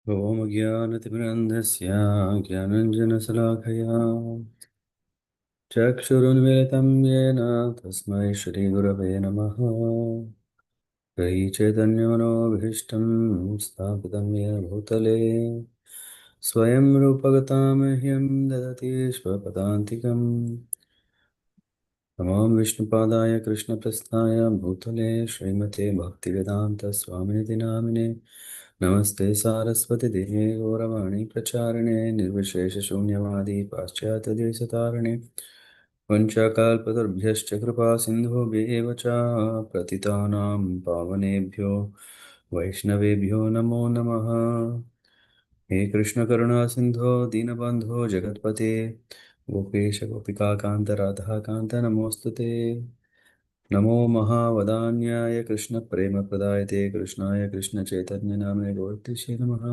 ॐ ज्ञानतिमिरन्धस्य ज्ञानञ्जनशलाखया चक्षुरुन्मिलितं येन तस्मै श्रीगुरवे नमः। श्रीचैतन्यमनोभीष्टं स्थापितं येन भूतले स्वयं रूपगता मह्यं ददति स्वपदान्तिकम्। नमो विष्णुपादाय कृष्णप्रस्थाय भूतले श्रीमते भक्तिवेदान्तस्वामिनिति नामिने नमस्ते सारस्वती देवे गौरवाणी प्रचारिणे निर्विशेषशून्यवादी पाश्चात्यदेशतारिणे वञ्चाकल्पतरुभ्यश्च कृपा सिन्धुभ्येव च प्रतितानां पावनेभ्यो वैष्णवेभ्यो नमो नमः। हे कृष्ण करुणा सिंधो दीनबंधो जगतपते गोपेश गोपिका कांत राधा कांत नमोस्तुते। नमो महावदान्याय कृष्ण प्रेम प्रदायते कृष्णाय कृष्ण चैतन्य नामने गौरतिषे नमः।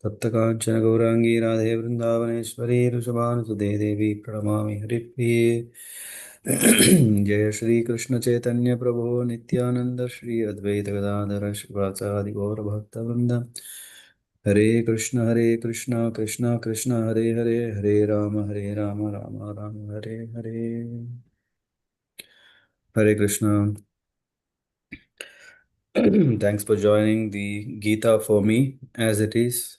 तप्त कांचन गौरांगी राधे वृंदावनेश्वरी ऋषभानुसुते देवी प्रणमामि हरिप्रिये। जय श्री कृष्ण चैतन्य प्रभु नित्यानंद श्री अद्वैत गदाधर शिवासादि गौर भक्तवृंद। हरे कृष्णा कृष्णा कृष्णा हरे हरे, हरे राम राम राम हरे हरे। हरे Krishna. Thanks for joining the Gita for me as it is,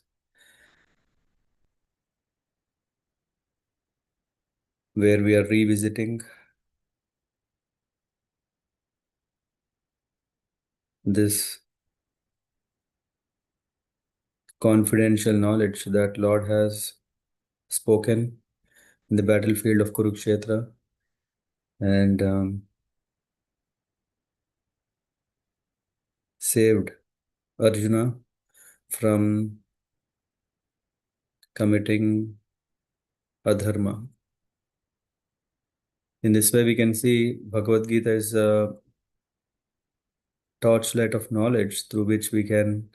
where we are revisiting this confidential knowledge that Lord has spoken in the battlefield of Kurukshetra and saved Arjuna from committing adharma. In this way, we can see Bhagavad Gita is a torchlight of knowledge through which we can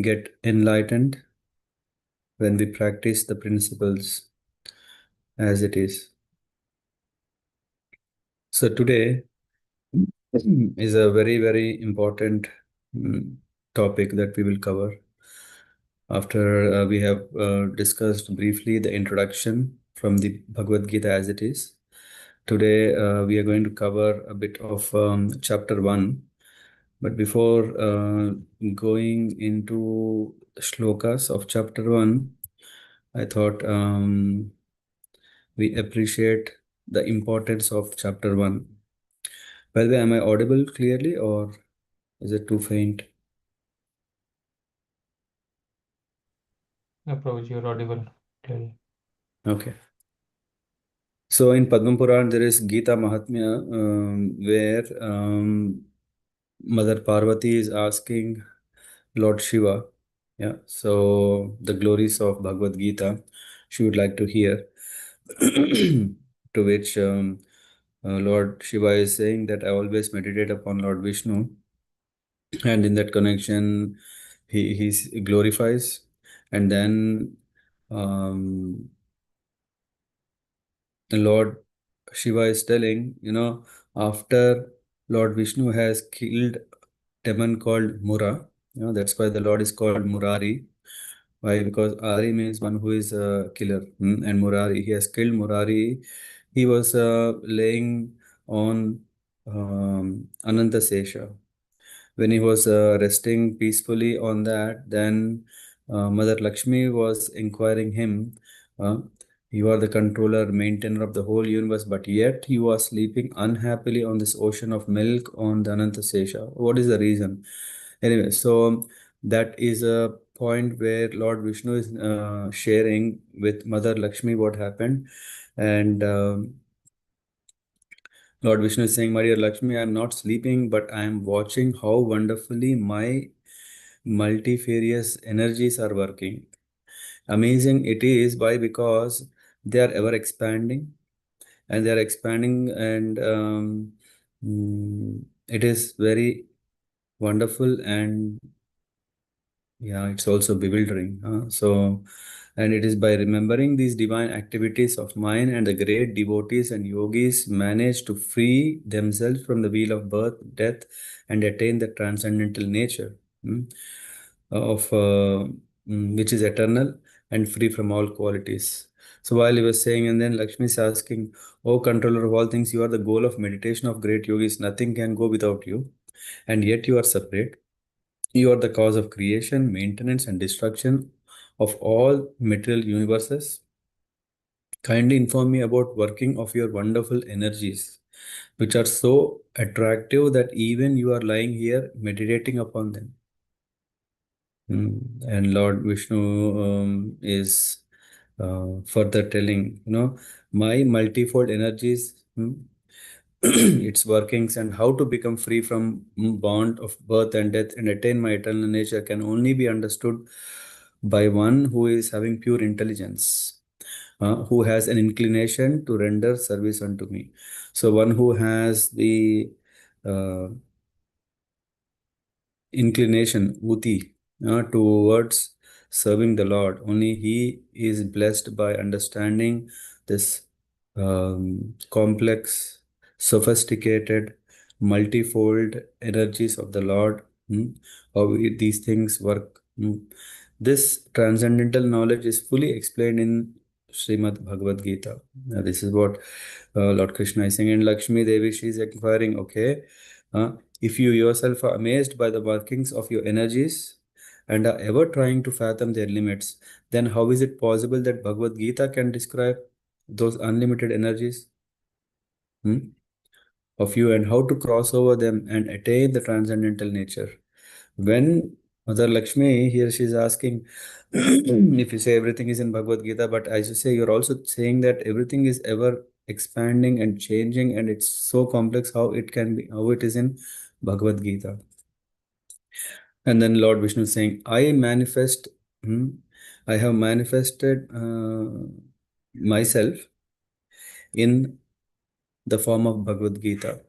get enlightened when we practice the principles as it is. So today is a very, very important topic that we will cover after we have discussed briefly the introduction from the Bhagavad Gita as it is. Today we are going to cover a bit of chapter 1. But before going into the shlokas of chapter 1, I thought we appreciate the importance of chapter 1. By the way, am I audible clearly or is it too faint? Approach, you're audible. Clearly. Okay. So in Padma Puran, there is Gita Mahatmya, where Mother Parvati is asking Lord Shiva, yeah, so the glories of Bhagavad Gita, she would like to hear. To which Lord Shiva is saying that I always meditate upon Lord Vishnu, and in that connection, he glorifies, and then the Lord Shiva is telling, after Lord Vishnu has killed demon called Mura, that's why the Lord is called Murari. Why? Because Ari means one who is a killer, and Murari, he has killed Murari. He was laying on Ananta Sesha. When he was resting peacefully on that, then Mother Lakshmi was inquiring him, uh, you are the controller, maintainer of the whole universe, but yet you are sleeping unhappily on this ocean of milk on the Ananta Sesha. What is the reason? Anyway, so that is a point where Lord Vishnu is sharing with Mother Lakshmi what happened. And Lord Vishnu is saying, My dear Lakshmi, I am not sleeping, but I am watching how wonderfully my multifarious energies are working. Amazing it is. Why? Because they are ever expanding, and they are expanding, and it is very wonderful, and yeah, it's also bewildering. And it is by remembering these divine activities of mine and the great devotees and yogis manage to free themselves from the wheel of birth, death, and attain the transcendental nature. mm, of which is eternal and free from all qualities. So while he was saying, and then Lakshmi is asking, "O controller of all things, you are the goal of meditation of great yogis. Nothing can go without you, and yet you are separate. You are the cause of creation, maintenance, and destruction of all material universes. Kindly inform me about working of your wonderful energies, which are so attractive that even you are lying here meditating upon them." And Lord Vishnu is further telling, my multifold energies, its workings, and how to become free from bond of birth and death and attain my eternal nature can only be understood by one who is having pure intelligence, who has an inclination to render service unto me. So one who has the uh, inclination, uti, towards serving the Lord. Only he is blessed by understanding this complex, sophisticated, multifold energies of the Lord, how these things work. This transcendental knowledge is fully explained in Srimad Bhagavad Gita. This is what Lord Krishna is saying. And Lakshmi Devi, she is inquiring, okay, uh, if you yourself are amazed by the workings of your energies and are ever trying to fathom their limits, then how is it possible that Bhagavad Gita can describe those unlimited energies, hmm, of you, and how to cross over them and attain the transcendental nature? When Mother Lakshmi here, she's asking, if you say everything is in Bhagavad Gita, but as you say, you're also saying that everything is ever expanding and changing, and it's so complex how it can be, how it is in Bhagavad Gita. And then Lord Vishnu is saying, hmm, I have manifested myself in the form of Bhagavad Gita.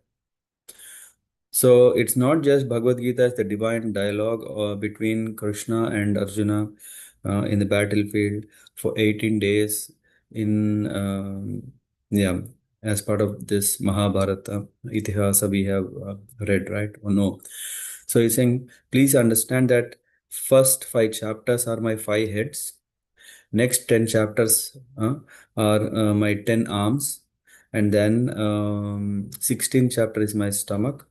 So it's not just Bhagavad Gita as the divine dialogue between Krishna and Arjuna in the battlefield for 18 days in yeah, as part of this Mahabharata Itihasa we have read, right? Oh no. So he's saying, please understand that first five chapters are my five heads. Next 10 chapters are my 10 arms. And then 16th chapter is my stomach.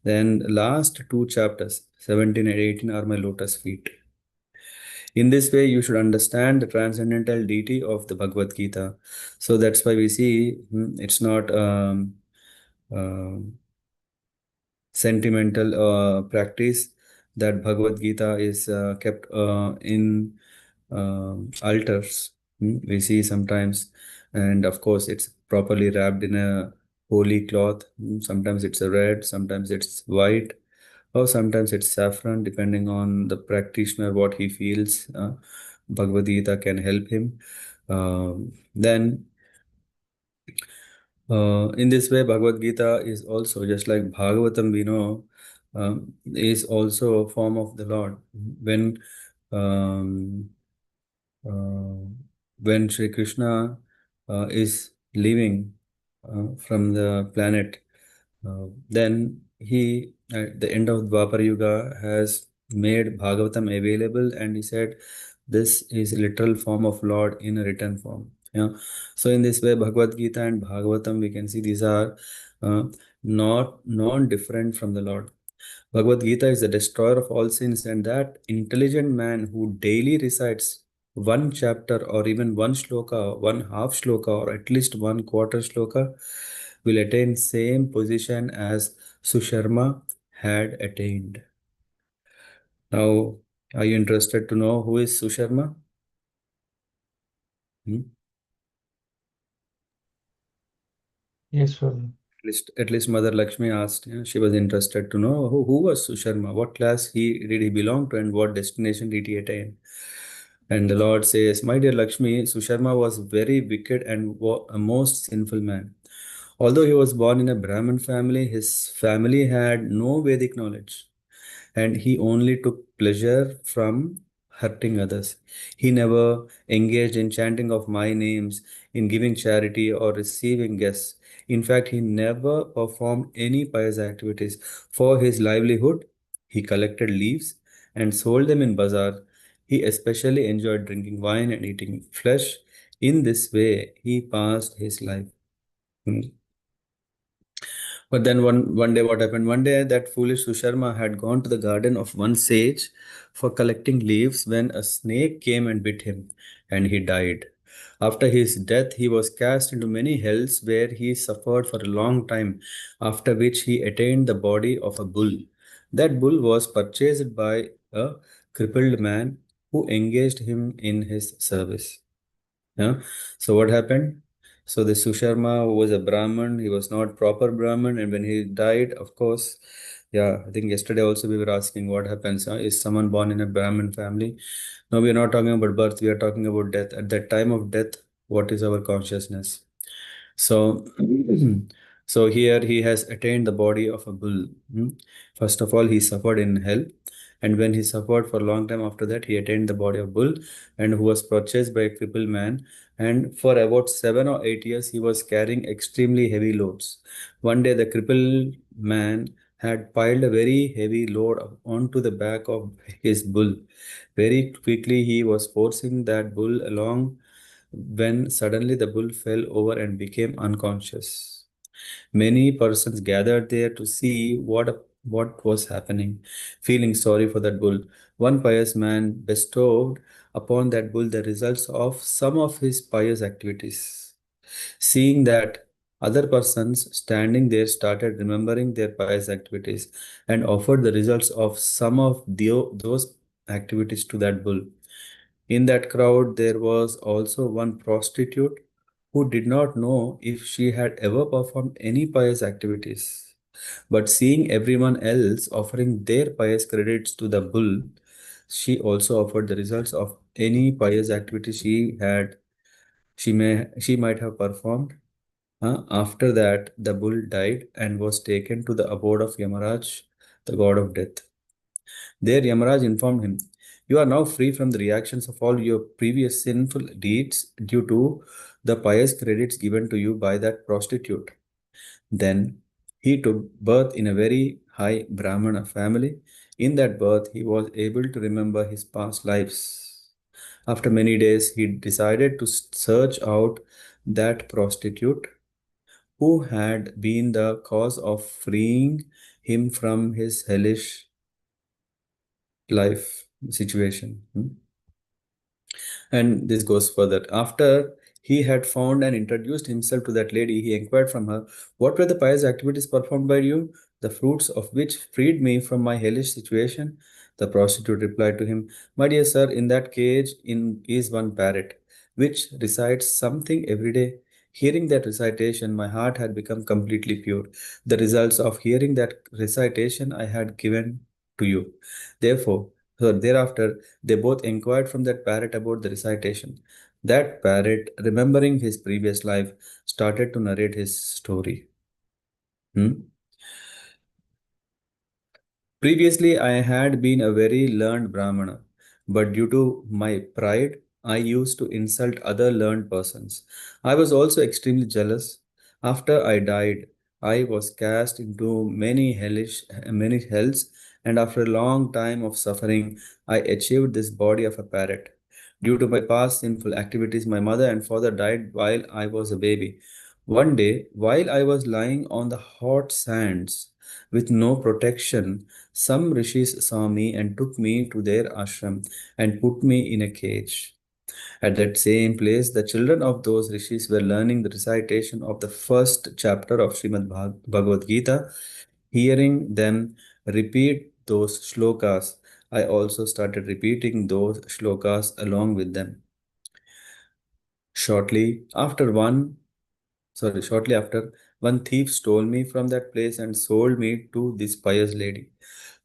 Then last two chapters, 17 and 18, are my lotus feet. In this way, you should understand the transcendental deity of the Bhagavad Gita. So that's why we see it's not sentimental practice that Bhagavad Gita is kept in altars. We see sometimes, and of course, it's properly wrapped in a holy cloth. Sometimes it's a red, sometimes it's white, or sometimes it's saffron, depending on the practitioner, what he feels. Bhagavad Gita can help him. Then in this way, Bhagavad Gita is also just like Bhagavatam, we know, is also a form of the Lord. Um, uh, when Sri Krishna is leaving from the planet, then he, at the end of Dwapar Yuga, has made Bhagavatam available, and he said, "This is a literal form of Lord in a written form." Yeah. So in this way, Bhagavad Gita and Bhagavatam, we can see these are uh, not non-different from the Lord. Bhagavad Gita is the destroyer of all sins, and that intelligent man who daily recites one chapter or even one shloka, one half shloka, or at least one quarter shloka will attain same position as Susharma had attained. Now, are you interested to know who is Susharma? Hmm? Yes, Swami. At least Mother Lakshmi asked. She was interested to know who was Susharma, what class did he belong to, and what destination did he attain. And the Lord says, "My dear Lakshmi, Susharma was very wicked and a most sinful man. Although he was born in a Brahmin family, his family had no Vedic knowledge, and he only took pleasure from hurting others. He never engaged in chanting of my names, in giving charity, or receiving guests. In fact, he never performed any pious activities. For his livelihood, he collected leaves and sold them in bazaar. He especially enjoyed drinking wine and eating flesh. In this way, he passed his life. Hmm. But then one day what happened? One day that foolish Susharma had gone to the garden of one sage for collecting leaves when a snake came and bit him, and he died. After his death, he was cast into many hells where he suffered for a long time, after which he attained the body of a bull. That bull was purchased by a crippled man who engaged him in his service. Yeah. So what happened? So the Susharma was a Brahmin. He was not proper Brahmin, and when he died, of course, yeah, I think yesterday also we were asking what happens. Is someone born in a Brahmin family? No, we are not talking about birth. We are talking about death. At that time of death, what is our consciousness? So, so here he has attained the body of a bull. Hmm. First of all, he suffered in hell, and when he suffered for a long time after that, he attained the body of bull, and who was purchased by a crippled man. And for about 7 or 8 years, he was carrying extremely heavy loads. One day, the crippled man had piled a very heavy load onto the back of his bull. Very quickly, he was forcing that bull along when suddenly the bull fell over and became unconscious. Many persons gathered there to see what was happening, feeling sorry for that bull. One pious man bestowed upon that bull the results of some of his pious activities. Seeing that other persons standing there started remembering their pious activities and offered the results of some of those activities to that bull. In that crowd, there was also one prostitute who did not know if she had ever performed any pious activities. But seeing everyone else offering their pious credits to the bull, she also offered the results of any pious activity she might have performed. After that, the bull died and was taken to the abode of Yamaraj, the god of death. There, Yamaraj informed him, "You are now free from the reactions of all your previous sinful deeds due to the pious credits given to you by that prostitute." Then he took birth in a very high Brahmana family. In that birth, he was able to remember his past lives. After many days, he decided to search out that prostitute who had been the cause of freeing him from his hellish life situation. And this goes further. After he had found and introduced himself to that lady, he inquired from her, "What were the pious activities performed by you, the fruits of which freed me from my hellish situation?" The prostitute replied to him, "My dear sir, in that cage is one parrot, which recites something every day. Hearing that recitation, my heart had become completely pure. The results of hearing that recitation I had given to you. Therefore, so thereafter, they both inquired from that parrot about the recitation. That parrot, remembering his previous life, started to narrate his story. Hmm? Previously, I had been a very learned Brahmana, but due to my pride, I used to insult other learned persons. I was also extremely jealous. After I died, I was cast into many hells, and after a long time of suffering, I achieved this body of a parrot. Due to my past sinful activities, my mother and father died while I was a baby. One day, while I was lying on the hot sands with no protection, some rishis saw me and took me to their ashram and put me in a cage. At that same place, the children of those rishis were learning the recitation of the first chapter of Srimad Bhagavad Gita. Hearing them repeat those shlokas, I also started repeating those shlokas along with them. Shortly after shortly after, one thief stole me from that place and sold me to this pious lady.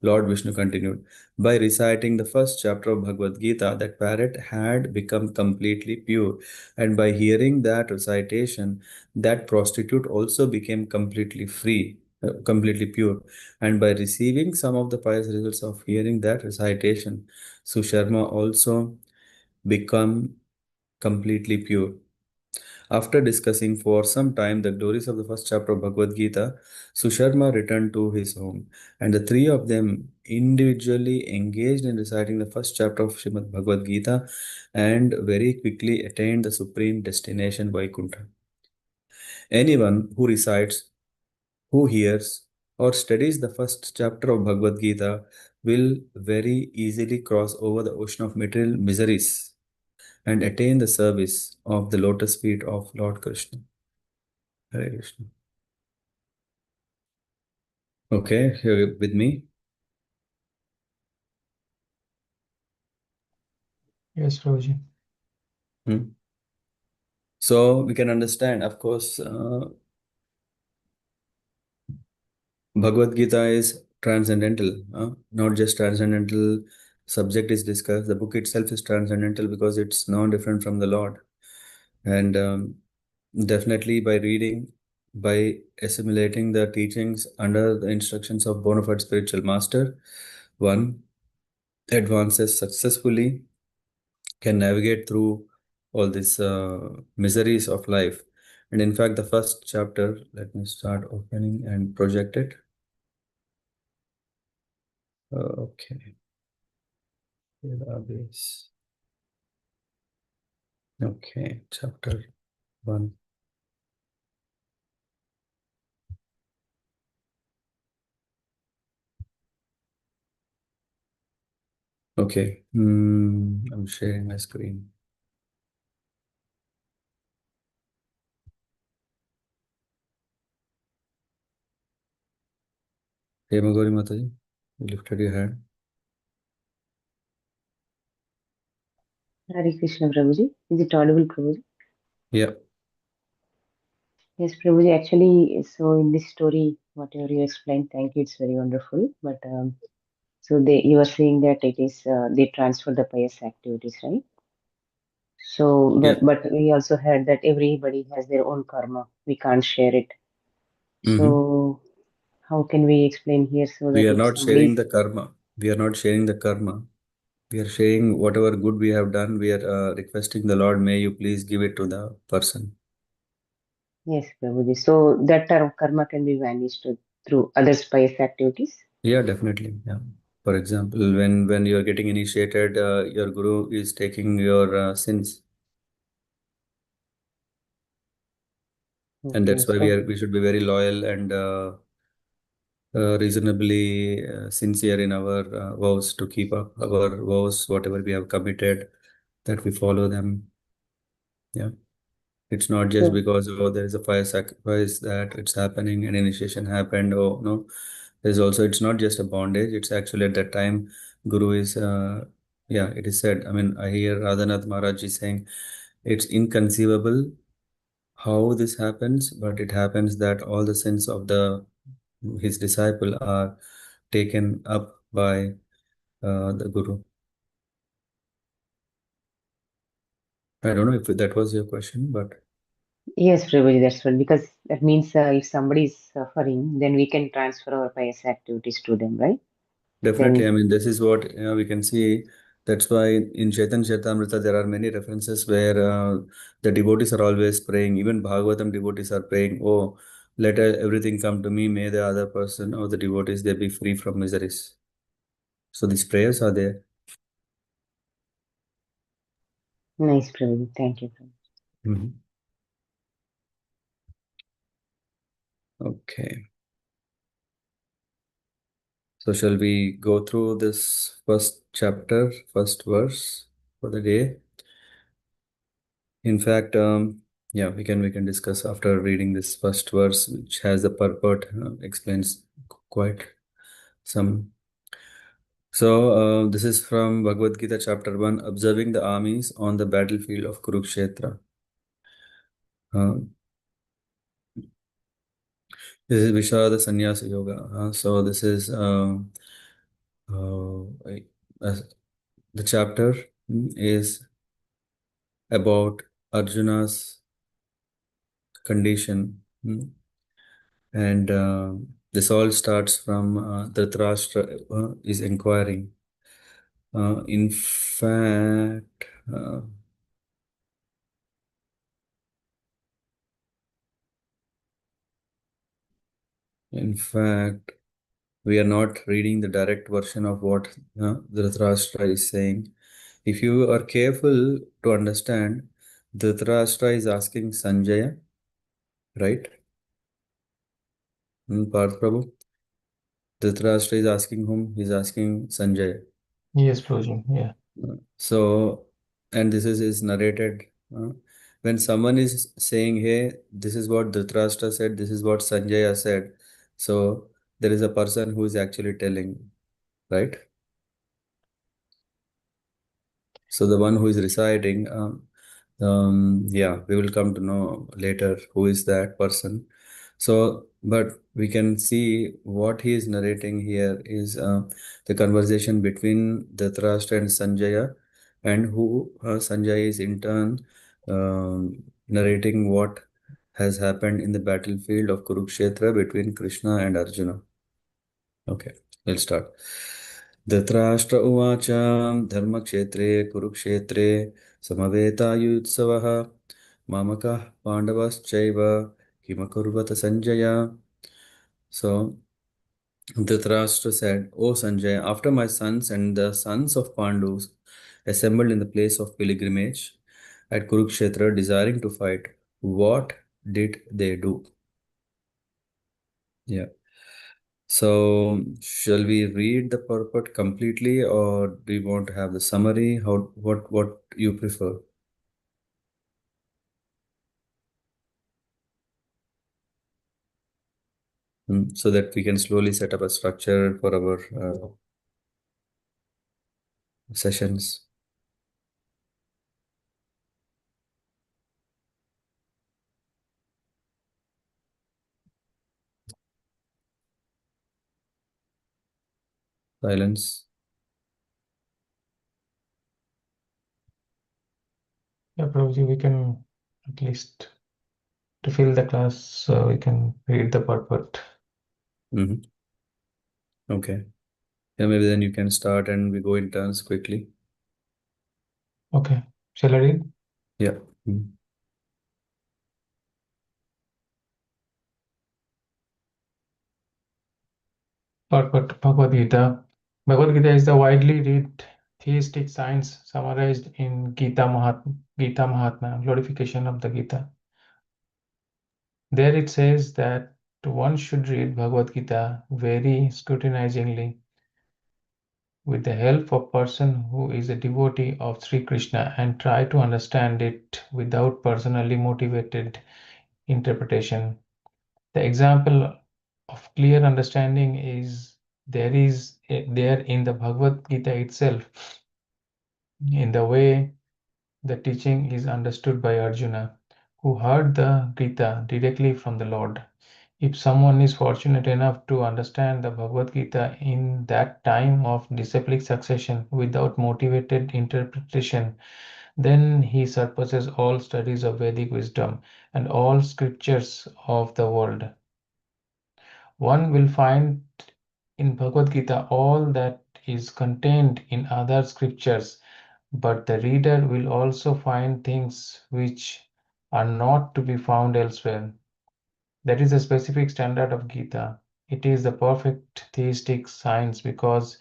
Lord Vishnu continued, by reciting the first chapter of Bhagavad Gita, that parrot had become completely pure. And by hearing that recitation, that prostitute also became completely free, completely pure. And by receiving some of the pious results of hearing that recitation, Susharma also become completely pure. After discussing for some time the glories of the first chapter of Bhagavad Gita, Susharma returned to his home, and the three of them individually engaged in reciting the first chapter of Srimad Bhagavad Gita and very quickly attained the supreme destination Vaikuntha. Anyone who recites, who hears, or studies the first chapter of Bhagavad Gita will very easily cross over the ocean of material miseries and attain the service of the lotus feet of Lord Krishna. Hare Krishna. Okay, here with me. Yes, Prabhuji. Hmm. So we can understand, of course, Bhagavad Gita is transcendental, not just transcendental subject is discussed. The book itself is transcendental because it's no different from the Lord. And definitely by reading, by assimilating the teachings under the instructions of bona fide spiritual master, one advances successfully, can navigate through all these miseries of life. And in fact, the first chapter, let me start opening and project it. Okay, database. Okay, chapter 1. Okay, I'm sharing my screen. Hey, Magori Mataji, you lifted your hand. Hare Krishna, Prabhuji. Is it audible, Prabhuji? Yeah. Yes, Prabhuji. Actually, so in this story, whatever you explained, thank you. It's very wonderful. But so you are saying that it is they transfer the pious activities, right? So, Yeah. but we also heard that everybody has their own karma. We can't share it. Mm-hmm. So, how can we explain here so We that are if not somebody sharing is the karma. We are not sharing the karma. We are sharing whatever good we have done. We are requesting the Lord, may you please give it to the person. yes, Prabhuji. So that term karma can be vanished through others' pious activities. Yeah, definitely. Yeah. For example, when you are getting initiated, your guru is taking your sins, and Okay, that's why so we should be very loyal and reasonably sincere in our vows to keep up our vows, whatever we have committed, that we follow them. Yeah. It's not just so because, oh, there is a fire sacrifice that it's happening, an initiation happened. Oh, no. There's also, it's not just a bondage. It's actually at that time, Guru is, yeah, it is said. I mean, I hear Radhanath Maharaj is saying it's inconceivable how this happens, but it happens that all the sins of his disciple are taken up by the Guru. I don't know if that was your question, but yes, Prabhuji, that's right. Because that means if somebody is suffering, then we can transfer our pious activities to them, right? definitely. I Then, mean, this is what we can see. That's why in Chaitanya Charitamrita there are many references where the devotees are always praying. Even Bhagavatam devotees are praying, "Oh, let everything come to me. May the other person or the devotees they be free from miseries." So these prayers are there. nice, Prabhuji. Thank you, Prabhuji. Mhm. Okay. So shall we go through this first chapter, first verse for the day? In fact, yeah, we can discuss after reading this first verse, which has the purport, explains quite some. So this is from Bhagavad Gita chapter 1, observing the armies on the battlefield of Kurukshetra. Uh, this is Vishada Sannyasa Yoga. So this is uh, the chapter is about Arjuna's condition. And this all starts from Dhritarashtra is inquiring. In fact, In fact, we are not reading the direct version of what Dhritarashtra is saying. If you are careful to understand, Dhritarashtra is asking Sanjaya, right? Parth Prabhu. Dhritarashtra is asking whom? He's asking Sanjaya. Yes, Prabhuji. Yeah. So, and this is narrated. When someone is saying, hey, this is what Dhritarashtra said, this is what Sanjaya said. So, there is a person who is actually telling, right? So, the one who is reciting, yeah, we will come to know later who is that person. So, but we can see what he is narrating here is the conversation between Dhritarashtra and Sanjaya, and who Sanjaya is in turn narrating what has happened in the battlefield of Kurukshetra between Krishna and Arjuna. Okay, let's start. Dhritarashtra उवाच धर्मक्षेत्रे कुरुक्षेत्रे समवेतायुत्सवः मामकः पाण्डवश्चैव किमकुर्वत Sanjaya. So Dhritarashtra said, O Sanjay, after my sons and the sons of Pandus assembled in the place of pilgrimage at Kurukshetra desiring to fight, what did they do? Yeah. So, shall we read the purport completely, or do you want to have the summary? What you prefer? So that we can slowly set up a structure for our sessions. Silence. Yeah, Prabhuji, we can at least to fill the class, so we can read the purport. Mm-hmm. Okay. Yeah, maybe then you can start and we go in turns quickly. Okay. Shall I read? Yeah. Mhm. Purport Bhagavad Gita. Bhagavad Gita is the widely read theistic science summarized in Gita Mahatma, glorification of the Gita. There it says that one should read Bhagavad Gita very scrutinizingly with the help of a person who is a devotee of Sri Krishna and try to understand it without personally motivated interpretation. The example of clear understanding is there in the Bhagavad Gita itself, in the way the teaching is understood by Arjuna, who heard the Gita directly from the Lord. If someone is fortunate enough to understand the Bhagavad Gita in that time of disciplic succession without motivated interpretation, then he surpasses all studies of Vedic wisdom and all scriptures of the world. One will find in Bhagavad Gita all that is contained in other scriptures, but the reader will also find things which are not to be found elsewhere. That is the specific standard of Gita. It is the perfect theistic science because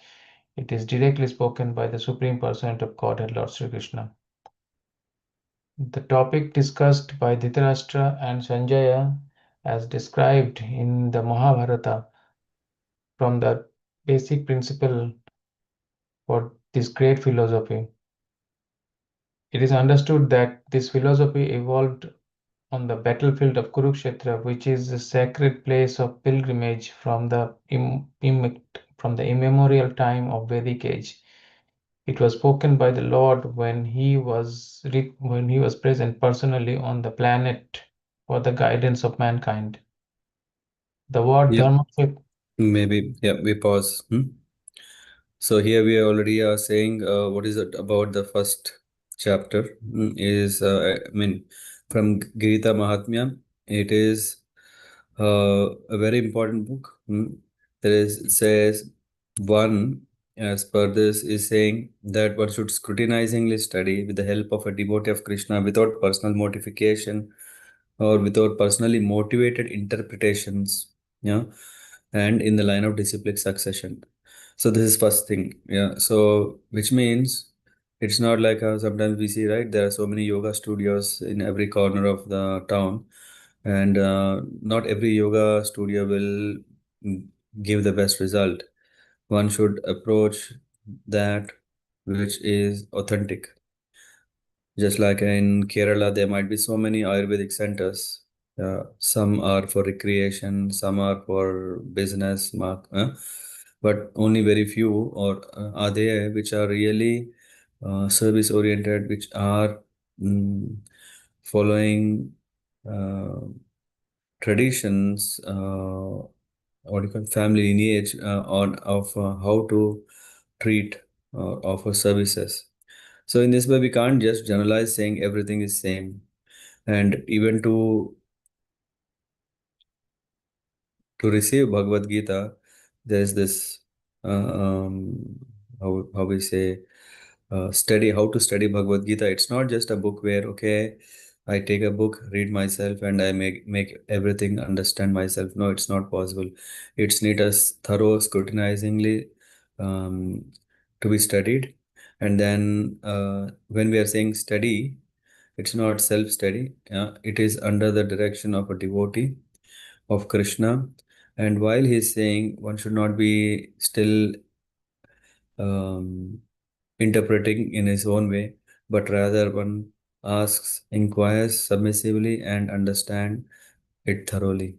it is directly spoken by the Supreme Personality of Godhead, Lord Sri Krishna. The topic discussed by Dhritarashtra and Sanjaya, as described in the Mahabharata, from the basic principle for this great philosophy. It is understood that this philosophy evolved on the battlefield of Kurukshetra, which is a sacred place of pilgrimage from the immemorial time of Vedic age. It was spoken by the Lord when he was present personally on the planet for the guidance of mankind. The word Yep. dharma. Maybe. Yeah. We pause. So here we already are saying what is it about the first chapter is I mean from Gita Mahatmya. It is a very important book. There is it says one as per this is saying that one should scrutinizingly study with the help of a devotee of Krishna without personal mortification or without personally motivated interpretations. Yeah. and in the line of disciplic succession. So this is first thing. Yeah. So which means it's not like how sometimes we see, right? There are so many yoga studios in every corner of the town, and not every yoga studio will mm, give the best result. One should approach that which is authentic. Just like in Kerala, there might be so many Ayurvedic centers. Some are for recreation, some are for business, but only very few are there which are really service oriented, which are mm, following uh, traditions, what do you call family lineage on of how to treat or offer services. So in this way, we can't just generalize saying everything is same. And even to receive Bhagavad Gita, there's this how we say study how to study Bhagavad Gita. It's not just a book where okay, I take a book, read myself, and I make everything understand myself. No, it's not possible. It's need a thorough scrutinizingly um, to be studied. And then when we are saying study, it's not self-study. It is under the direction of a devotee of Krishna. And while he's saying one should not be still um, interpreting in his own way, but rather one asks, inquires submissively, and understand it thoroughly.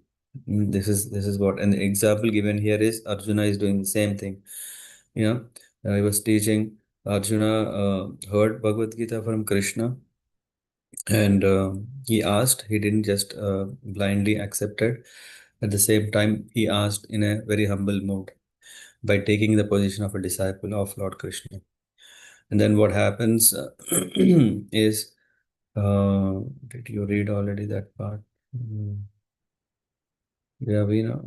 This is what, and the example given here is Arjuna is doing the same thing. He was teaching Arjuna, heard Bhagavad Gita from Krishna, and he asked. He didn't just blindly accept it. At the same time, he asked in a very humble mode by taking the position of a disciple of Lord Krishna. And then what happens is, did you read already that part? Yeah, we know.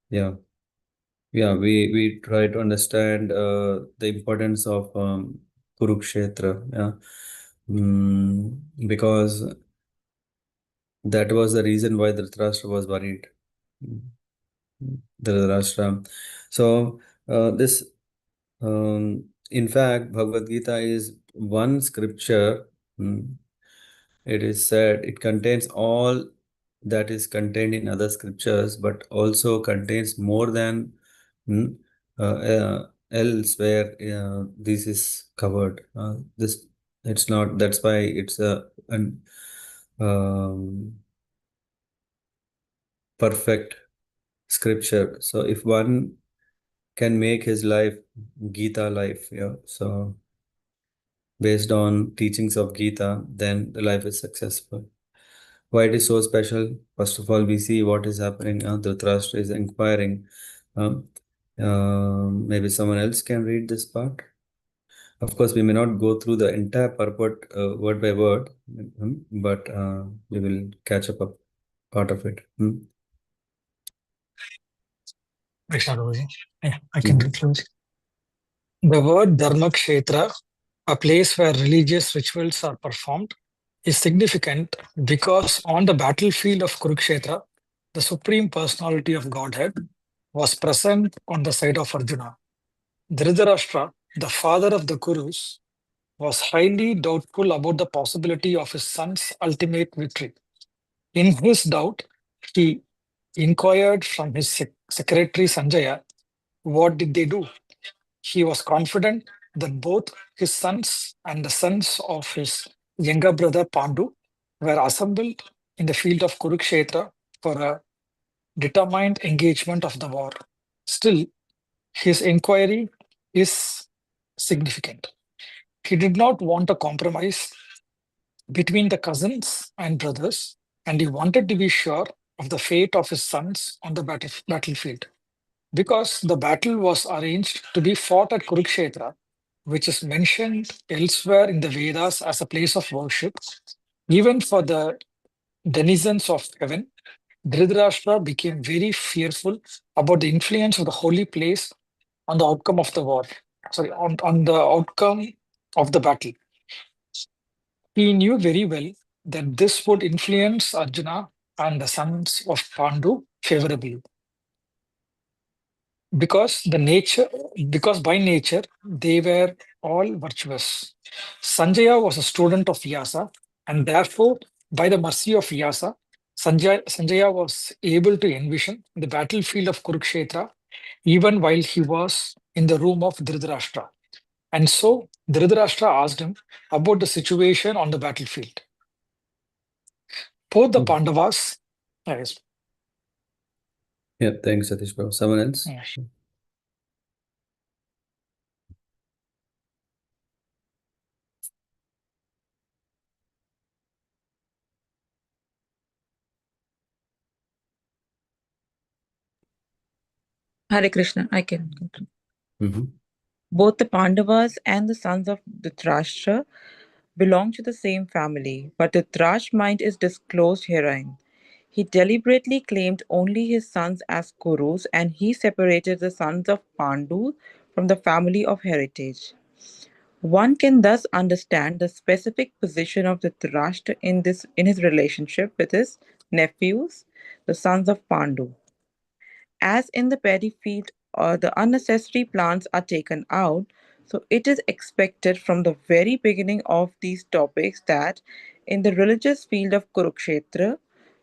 Yeah, yeah. We try to understand the importance of Kurukshetra. Yeah, because that was the reason why Dhritarashtra was worried. Mm, Dhritarashtra. So this, in fact, Bhagavad Gita is one scripture. mm, It is said it contains all that is contained in other scriptures, but also contains more than mm, elsewhere. This is covered. This it's not. That's why it's a an perfect scripture. So if one can make his life Gita life, yeah. So based on teachings of Gita, then the life is successful. Why it is so special? First of all, we see what is happening. Dhritarashtra is inquiring. Um, Maybe someone else can read this part. Of course, we may not go through the entire purport word by word, but we will catch up a part of it. Krishna Guruji. Yeah, I can Mhm. conclude. The word Dharma Kshetra, a place where religious rituals are performed, is significant because on the battlefield of Kurukshetra, the Supreme Personality of Godhead was present on the side of Arjuna. Dhritarashtra, the father of the Kurus, was highly doubtful about the possibility of his son's ultimate victory. In his doubt, he inquired from his secretary Sanjaya, what did they do? He was confident that both his sons and the sons of his younger brother Pandu were assembled in the field of Kurukshetra for a determined engagement of the war. Still, his inquiry is significant. He did not want a compromise between the cousins and brothers, and he wanted to be sure of the fate of his sons on the battlefield. Because the battle was arranged to be fought at Kurukshetra, which is mentioned elsewhere in the Vedas as a place of worship, even for the denizens of heaven, Dhritarashtra became very fearful about the influence of the holy place on the outcome of the war. Sorry, on the outcome of the battle. He knew very well that this would influence Arjuna and the sons of Pandu favorably. because by nature they were all virtuous. Sanjaya was a student of Vyasa, and therefore, by the mercy of Vyasa, Sanjaya was able to envision the battlefield of Kurukshetra even while he was in the room of Dhritarashtra. And so Dhritarashtra asked him about the situation on the battlefield. Both the Pandavas, yes, Yeah, thanks, Satish Bro. Someone else? yes. Hare Krishna, I can continue. Mm-hmm. Both the Pandavas and the sons of Dhritarashtra belong to the same family, but Dhritarashtra's mind is disclosed herein. He deliberately claimed only his sons as Kurus, and he separated the sons of Pandu from the family of heritage. One can thus understand the specific position of Dhritarashtra in his relationship with his nephews, the sons of Pandu. As in the paddy field, the unnecessary plants are taken out, so it is expected from the very beginning of these topics that in the religious field of Kurukshetra,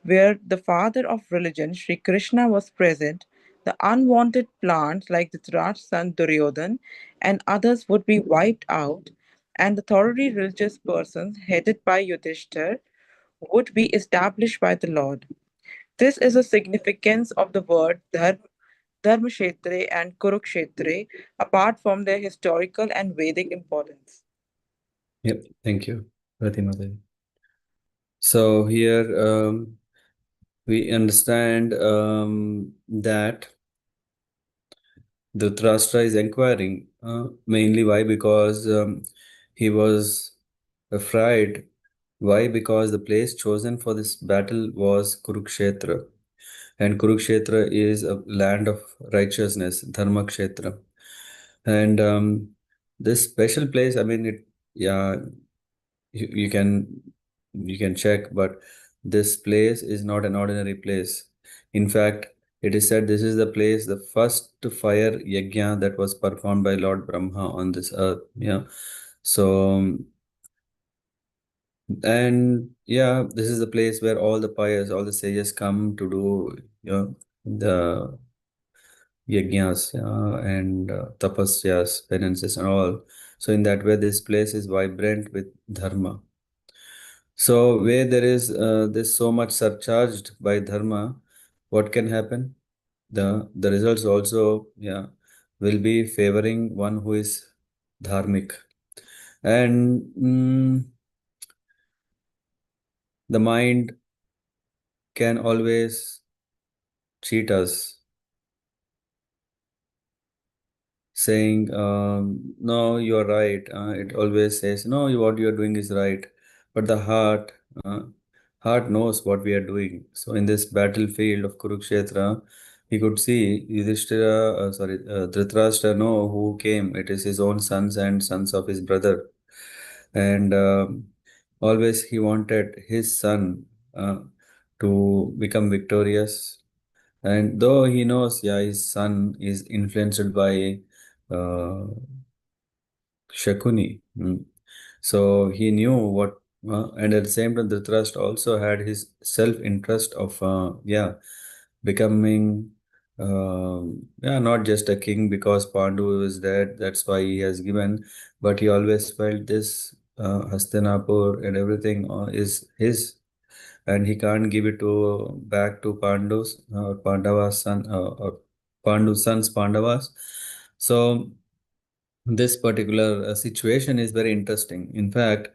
where the father of religion, Sri Krishna, was present, the unwanted plants like the Dhritarashtra's son Duryodhan and others would be wiped out, and the thoroughly religious persons headed by Yudhishthir would be established by the Lord. This is the significance of the word Dharmakshetre and Kurukshetre, apart from their historical and Vedic importance. Yep, thank you, Pratima Devi. So here we understand that Dhritarashtra is inquiring mainly why? Because he was afraid. Why? Because the place chosen for this battle was Kurukshetra, and Kurukshetra is a land of righteousness, Dharmakshetra, and this special place. I mean, yeah, you can check, but this place is not an ordinary place. In fact, it is said this is the place, the first fire yajna that was performed by Lord Brahma on this earth. Yeah. So, and yeah, this is the place where all the pious, all the sages come to do, the yajnas and tapasyas, penances, and all. So, in that way, this place is vibrant with dharma. So where there is this so much surcharged by dharma, what can happen? The results also, yeah, will be favoring one who is dharmic. And the mind can always cheat us, saying, no, you are right. It always says, no, what you are doing is right. But the uh, heart knows what we are doing. So in this battlefield of Kurukshetra, he could see Dhritarashtra know who came. It is his own sons and sons of his brother. And always he wanted his son to become victorious. And though he knows, yeah, his son is influenced by uh, Shakuni. So he knew what, and at the same time, Dhritarashtra also had his self-interest of, becoming, not just a king because Pandu is dead, that's why he has given, but he always felt this Hastinapur and everything is his, and he can't give it to back to Pandus or Pandavas son or Pandu's sons Pandavas. So this particular situation is very interesting. In fact,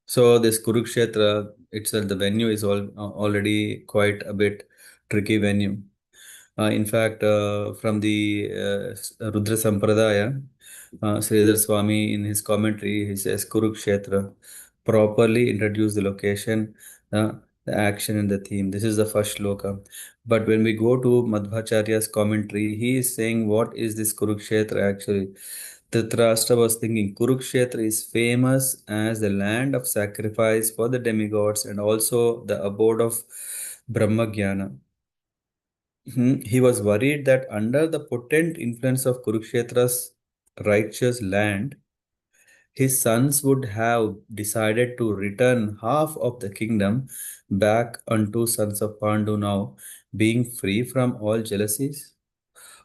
so this Kurukshetra itself, the venue is already quite a bit tricky venue. In fact, from the Rudra Sampradaya, Sridhar Swami in his commentary, he says Kurukshetra properly introduce the location, the action and the theme. This is the first shloka. But when we go to Madhvacharya's commentary, he is saying, what is this Kurukshetra actually? Dhritarashtra was thinking Kurukshetra is famous as the land of sacrifice for the demigods and also the abode of Brahmagyana. he was worried that under the potent influence of Kurukshetra's righteous land, his sons would have decided to return half of the kingdom back unto sons of Pandu now, being free from all jealousies.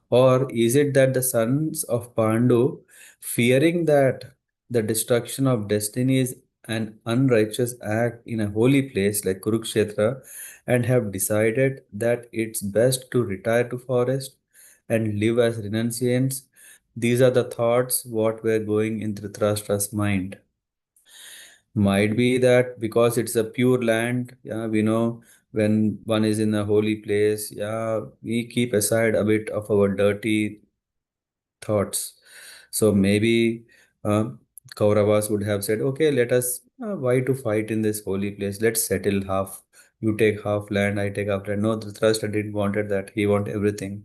Or is it that the sons of Pandu, fearing that the destruction of destiny is an unrighteous act in a holy place like Kurukshetra, and have decided that it's best to retire to forest and live as renunciants? These are the thoughts what were going in Dhritarashtra's mind. Might be that because it's a pure land, yeah, we know when one is in a holy place, yeah, we keep aside a bit of our dirty thoughts. So maybe uh, Kauravas would have said, okay, let us, why to fight in this holy place? Let's settle half. You take half land, I take half land. No, Dhritarashtra didn't wanted that. He want everything.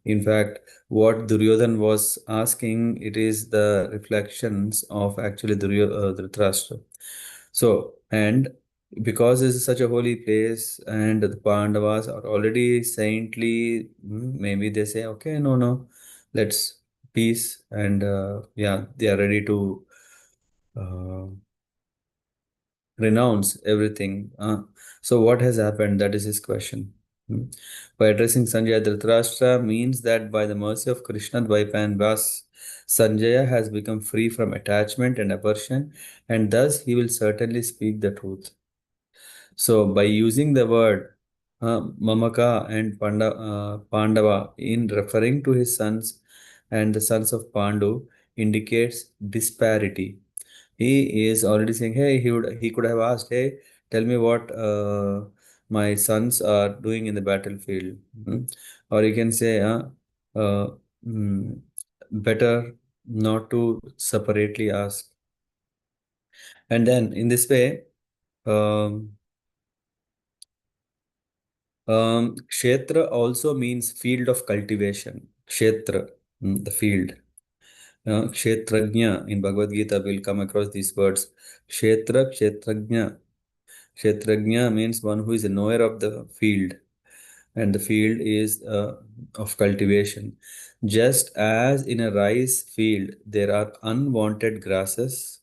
In fact, what Duryodhan was asking, it is the reflections of actually Dhritarashtra. So, and because this is such a holy place and the Pandavas are already saintly, maybe they say, okay, no, no, let's peace. And yeah, they are ready to uh, renounce everything. So, what has happened? That is his question. Hmm. By addressing Sanjaya, Dhritarashtra means that by the mercy of Krishna, Dvaipa, and Vas, Sanjaya has become free from attachment and aversion, and thus he will certainly speak the truth. So, by using the word Mamaka and Pandava in referring to his sons and the sons of Pandu indicates disparity. He is already saying, hey, he could have asked, hey, tell me what my sons are doing in the battlefield. Or he can say, uh, mm, better not to separately ask. And then in this way, um, Kshetra also means field of cultivation. Kshetra, the field. Kshetrajna in Bhagavad Gita will come across these words. Kshetra, Kshetrajna. Kshetrajna means one who is a knower of the field, and the field is of cultivation. Just as in a rice field there are unwanted grasses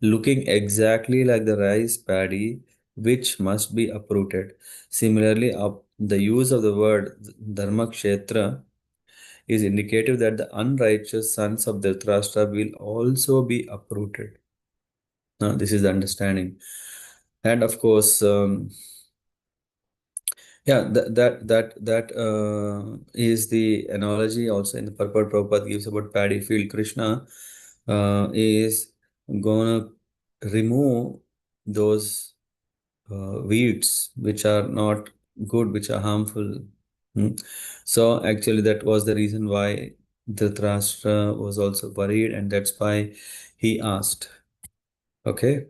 looking exactly like the rice paddy, which must be uprooted. Similarly, the use of the word dharma kshetra is indicative that the unrighteous sons of Dhritarashtra will also be uprooted. Now, this is the understanding. And of course, yeah, that is the analogy also in the purport Prabhupada gives about paddy field. Krishna is gonna remove those weeds which are not good, which are harmful. Hmm. So actually, that was the reason why Dhritarashtra was also worried, and that's why he asked. Okay,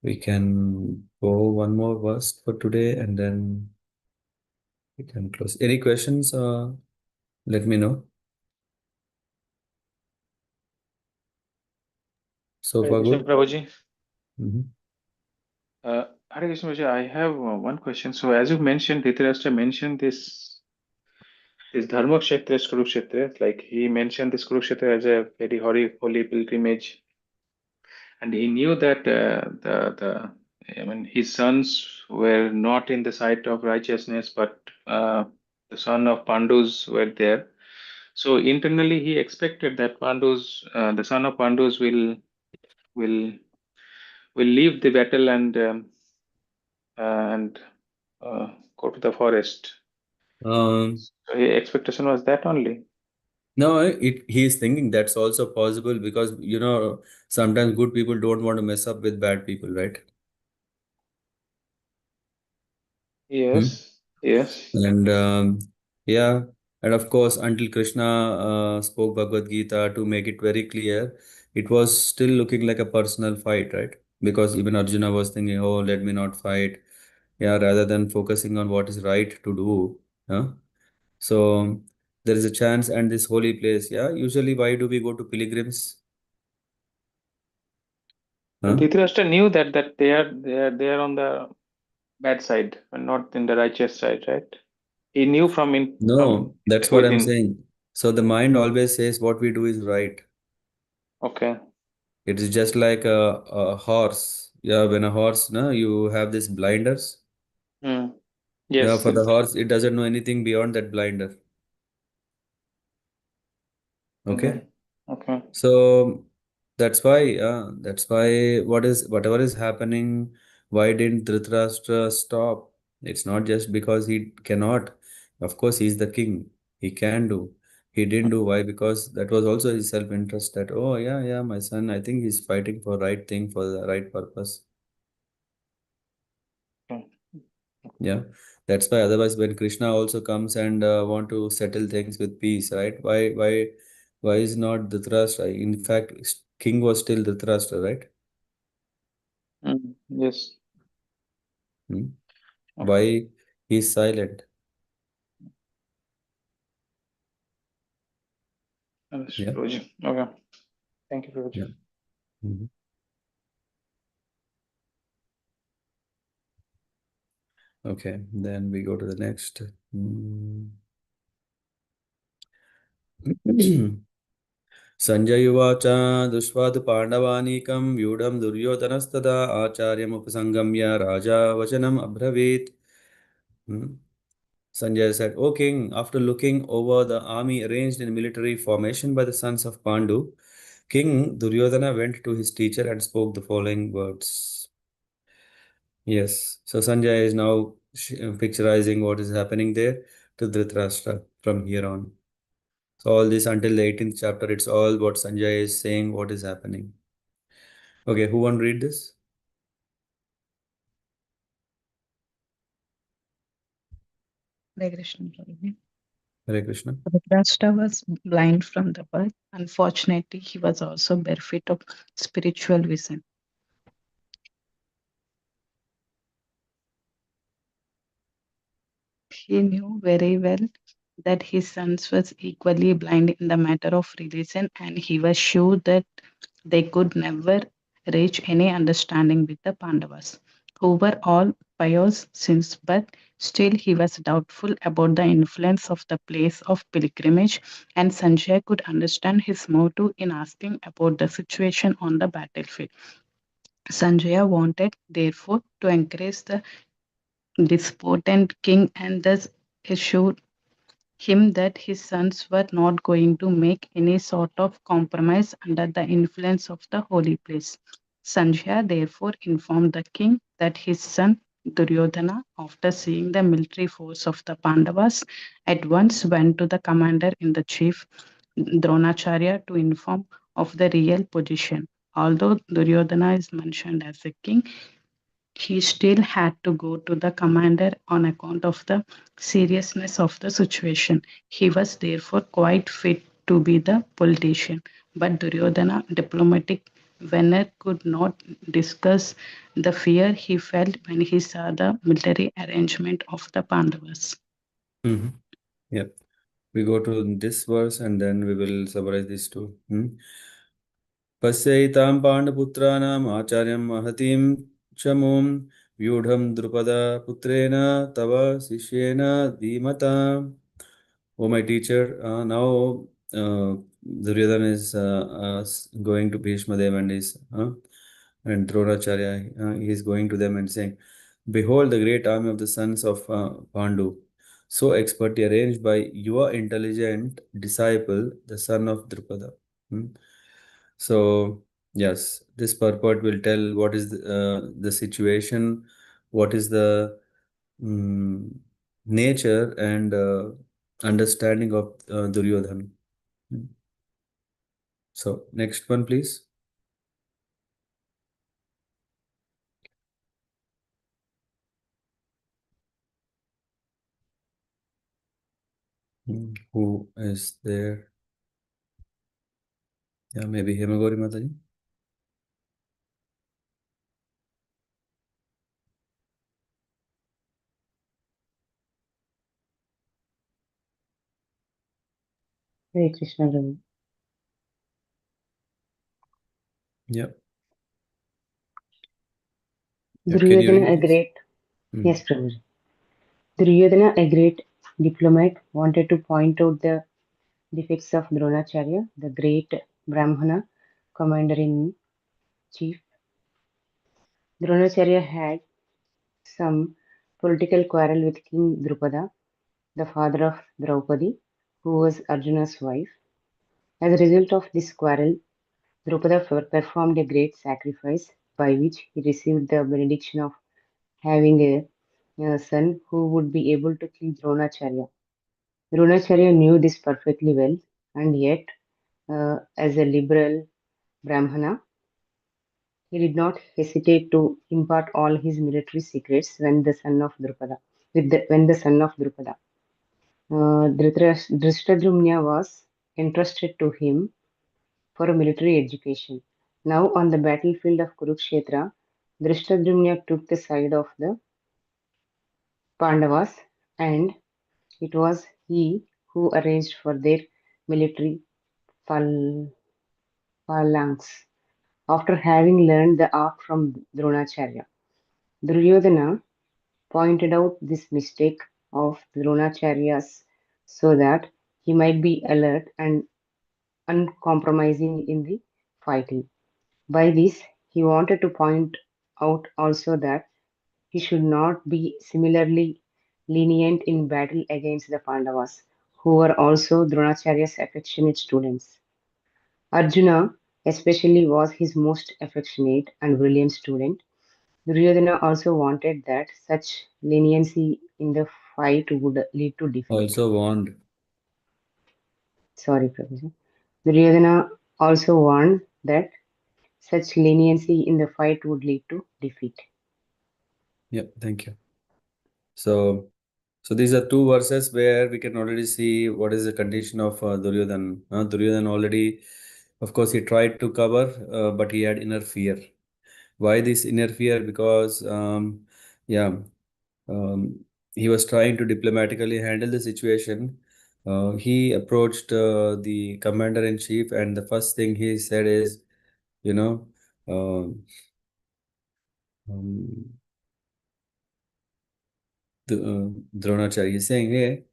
we can go one more verse for today, and then we can close. Any questions? Let me know. So Hare far, Krishna good. Prabhuji. Mhm. Hare Krishna Prabhuji, I have one question. So as you mentioned, Dhritarashtra mentioned this Dharma Kshetra, Kurukshetra, like he mentioned this Kurukshetra as a very holy pilgrimage, and he knew that the I mean his sons were not in the sight of righteousness, but the son of Pandus were there. So internally, he expected that the son of Pandus will will leave the battle and go to the forest. Um, So his expectation was that only. no, he is thinking that's also possible because sometimes good people don't want to mess up with bad people, right? Hmm? Yes, yes. And yeah, and of course, until Krishna spoke Bhagavad Gita to make it very clear, it was still looking like a personal fight, right? Because even Arjuna was thinking, oh, let me not fight. Yeah, rather than focusing on what is right to do. Huh? So there is a chance, and this holy place, yeah, usually why do we go to pilgrims? So Huh? Dhritarashtra knew that they are on the bad side and not in the righteous side, right? He knew from No, that's what I'm within. saying. So the mind always says what we do is right. Okay. It is just like a horse. Yeah, when a horse, no, you have this blinders. Hmm. Yeah, Yes. for the horse, it doesn't know anything beyond that blinder. Mm-hmm. Okay. Okay. So that's why whatever is happening, why didn't Dhritarashtra stop? It's not just because he cannot. Of course, he's the king. He can do. He didn't do. Why? Because that was also his self-interest that, oh yeah, yeah, my son, I think he's fighting for right thing, for the right purpose. Okay. Yeah. That's why otherwise when Krishna also comes and want to settle things with peace, right? Why is not Dhritarashtra? In fact, king was still Dhritarashtra, right? Yes. Hmm? Okay. Why he's silent? That's Yeah. Prabhuji. Okay. Thank you, Prabhuji. Yeah. Mhm. Okay. Then we go to the next. Sanjay Uvacha Dushvadu Pandavanekam Vyudham Duryodhanastada Acharyam Upasangamya Raja Vachanam Abhravit. Hmm. Sanjay said, O king, after looking over the army arranged in military formation by the sons of Pandu, King Duryodhana went to his teacher and spoke the following words. Yes, so Sanjay is now picturizing what is happening there to Dhritarashtra from here on. So all this until the 18th chapter, it's all what Sanjay is saying, what is happening. Okay, who want to read this? Hare Krishna, Prabhuji. Hare Krishna. Dhritarashtra was blind from the birth. Unfortunately, he was also bereft of spiritual vision. He knew very well that his sons was equally blind in the matter of religion, and he was sure that they could never reach any understanding with the Pandavas, who were all pious since birth. Still, he was doubtful about the influence of the place of pilgrimage, and Sanjay could understand his motive in asking about the situation on the battlefield. Sanjaya wanted, therefore, to encourage the despotent king and thus assure him that his sons were not going to make any sort of compromise under the influence of the holy place. Sanjaya therefore informed the king that his son Duryodhana, after seeing the military force of the Pandavas, at once went to the commander in the chief Dronacharya to inform of the real position. Although Duryodhana is mentioned as a king, he still had to go to the commander on account of the seriousness of the situation. He was therefore quite fit to be the politician, but Duryodhana, diplomatic Venner, could not discuss the fear he felt when he saw the military arrangement of the Pandavas. Mm-hmm. Yeah. We go to this verse and then we will summarize these two. पश्यैतां पाण्डुपुत्राणाम् आचार्यं महतीं चमूं व्यूढं द्रुपदपुत्रेण तव शिष्येन धीमता. Oh, my teacher, now Duryodhana is going to Bhishma Dev and Dronacharya. He is going to them and saying, Behold the great army of the sons of Pandu, so expertly arranged by your intelligent disciple, the son of Drupada. Hmm? So, yes, this purport will tell what is the situation, what is the nature and understanding of Duryodhana. So, next one, please. Who is there? Yeah, maybe Hemagori Mataji. Hare Krishna, Prabhu. Yeah. Yeah, can you Duryodhana read a this? great, yes, Prabhu. Duryodhana, a great diplomat, wanted to point out the defects of Dronacharya, the great Brahmana commander-in-chief. Dronacharya had some political quarrel with King Drupada, the father of Draupadi, who was Arjuna's wife. As a result of this quarrel, Drupada performed a great sacrifice by which he received the benediction of having a son who would be able to kill Dronacharya. Dronacharya knew this perfectly well, and yet, as a liberal Brahmana, he did not hesitate to impart all his military secrets when the son of Drupada. When the son of Drupada, Drishtadyumna was entrusted to him for a military education. Now, on the battlefield of Kurukshetra, Drishtadyumna took the side of the Pandavas, and it was he who arranged for their military phal- phalanx. After having learned the art from Dronacharya, Duryodhana pointed out this mistake of Dronacharya's so that he might be alert and uncompromising in the fighting. By this, he wanted to point out also that he should not be similarly lenient in battle against the Pandavas, who were also Dronacharya's affectionate students. Arjuna, especially, was his most affectionate and brilliant student. Duryodhana also wanted that such leniency in the fight would lead to defeat. Also warned. Sorry, Professor. Duryodhana also warned that such leniency in the fight would lead to defeat. Yeah, thank you. So these are two verses where we can already see what is the condition of Duryodhan. Duryodhan already, of course, he tried to cover, but he had inner fear. Why this inner fear? Because, yeah, he was trying to diplomatically handle the situation. He approached the commander-in-chief, and the first thing he said is, you know, um, um, Dronacharya is saying, hey,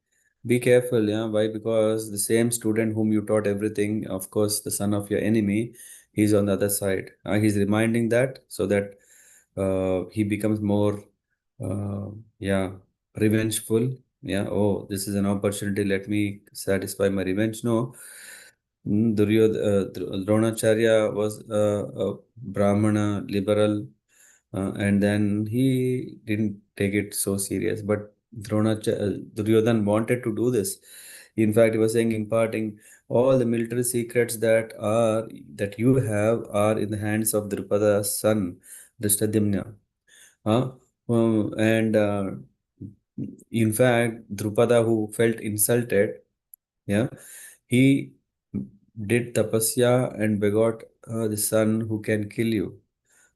be careful, yeah. Why? Because the same student whom you taught everything, of course, the son of your enemy, he's on the other side. He's reminding that so that he becomes more, uh, yeah, revengeful. Yeah, oh, this is an opportunity. Let me satisfy my revenge. No, Dronacharya was a Brahmana, liberal, and then he didn't take it so serious. But Duryodhan wanted to do this. In fact, he was saying, imparting all the military secrets that you have are in the hands of Drupada's son, Drishtadyumna. And in fact, Drupada, who felt insulted, yeah, he did tapasya and begot the son who can kill you.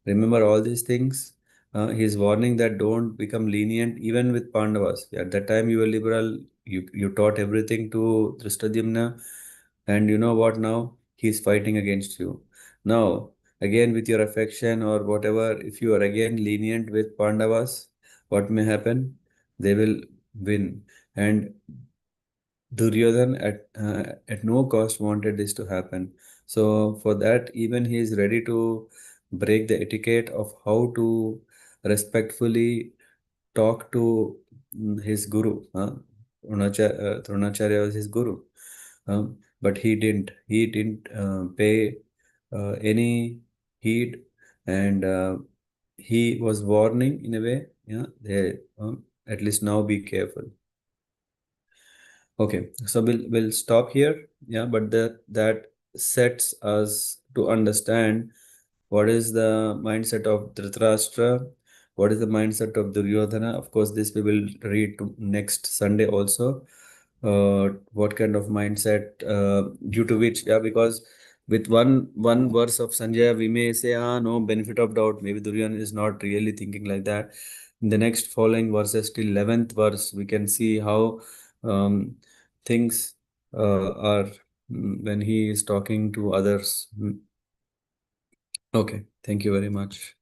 Remember all these things. He's warning that don't become lenient even with Pandavas. At that time, you were liberal. You taught everything to Drishtadyumna, and you know what now? He's fighting against you. Now, again, with your affection or whatever, if you are again lenient with Pandavas, what may happen? They will win. And Duryodhan at no cost wanted this to happen. So for that, even he is ready to break the etiquette of how to respectfully talk to his guru. Dronacharya was his guru, but he didn't. He didn't pay any heed, and he was warning in a way. Yeah, at least now be careful. Okay, so we'll stop here. Yeah, but that sets us to understand what is the mindset of Dhritarashtra, what is the mindset of Duryodhana. Of course, this we will read next Sunday also. What kind of mindset due to which, yeah, because with one verse of Sanjaya, we may say, no, benefit of doubt. Maybe Duryodhana is not really thinking like that. In the next following verses till 11th verse, we can see how things are when he is talking to others. Okay, thank you very much.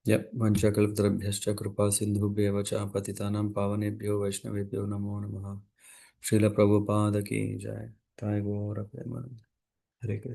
Yep, vanchakalpatarabhyascha kripa sindhubhyev cha patitanam pavanebhyo vaishnavebhyo namo namaha. Srila Prabhupada ki jai. Jai Gaura Premanand. Hare Krishna.